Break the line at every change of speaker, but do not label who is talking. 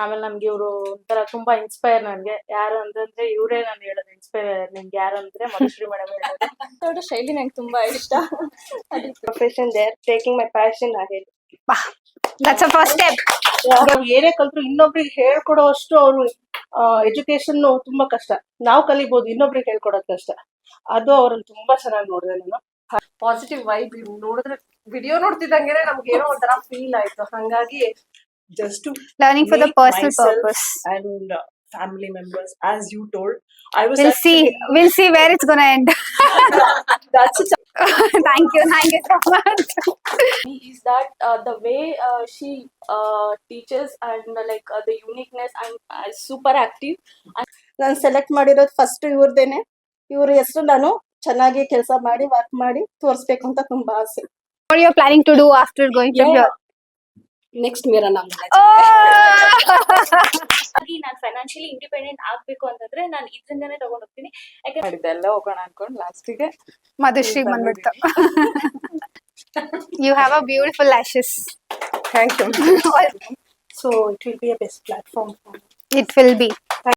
ಆಮೇಲೆ ನಮ್ಗೆ ಇವರು ಒಂಥರ ತುಂಬಾ ಇನ್ಸ್ಪೈರ್ ನನ್ಗೆ. ಯಾರು ಅಂತಂದ್ರೆ ಇವರೇ ನಾನು ಹೇಳೋದು ಇನ್ಸ್ಪೈರ್ ನಿಮ್ಗೆ ಯಾರು ಅಂದ್ರೆ ಮಧುಶ್ರೀ ಮೇಡಮ್ ಹೇಳೋದು. ಶೈಲಿ ನಂಗೆ ತುಂಬಾ ಇಷ್ಟ.
Profession there taking my passion ahead.
That's a first step.
ನಾವು ಏನೇ ಕಲ್ತ್ರು ಇನ್ನೊಬ್ರಿಗೆ ಹೇಳ್ಕೊಡೋಷ್ಟು ಅವರು ಎಜುಕೇಶನ್ ತುಂಬಾ ಕಷ್ಟ. ನಾವು ಕಲಿಬಹುದು, ಇನ್ನೊಬ್ರಿಗೆ ಹೇಳ್ಕೊಡೋದು ಕಷ್ಟ. ಅದು ಅವ್ರನ್ನ ತುಂಬಾ ಚೆನ್ನಾಗಿ ನೋಡಿದೆ ನಾನು. ಪಾಸಿಟಿವ್ ವೈಬ್ ನೋಡಿದ್ರೆ ವಿಡಿಯೋ ನೋಡ್ತಿದ್ದಂಗೆ ನಮ್ಗೆ ಏನೋ ಒಂಥರ ಫೀಲ್ ಆಯ್ತು. ಹಂಗಾಗಿ just to
Learning for the
make
personal
myself
purpose.
and family members, as you told, I was
We'll see where it's gonna end.
that's a
Thank you so much.
is that the way she teaches and the uniqueness and super active.
ನಾನು select ಮಾಡಿರೋದು first ಇವ್ರದೇನೆ. ಇವ್ರ ಹೆಸರು ನಾನು ಚೆನ್ನಾಗಿ ಕೆಲಸ ಮಾಡಿ work ಮಾಡಿ ತೋರಿಸ್ಬೇಕು ಅಂತ ತುಂಬಾ ಆಸೆ.
What you're planning to do after going from here?
Next ಮೀರಾ ನಾಮ್
ನಾನು ಫೈನಾನ್ಷಿಯಲಿ ಇಂಡಿಪೆಂಡೆಂಟ್ ಆಗ್ಬೇಕು ಅಂತಂದ್ರೆ ನಾನು ಇದರಿಂದನೇ ತಗೊಂಡ್ ಹೋಗ್ತೀನಿ. ಯಾಕಂದ್ರೆ ಎಲ್ಲ ಹೋಗೋಣ ಅನ್ಕೊಂಡು ಲಾಸ್ಟಿಗೆ
Madhushri ಬಂದ್ಬಿಡ್ತು. You have a beautiful lashes.
Thank you. So it will be a best platform.
It will be.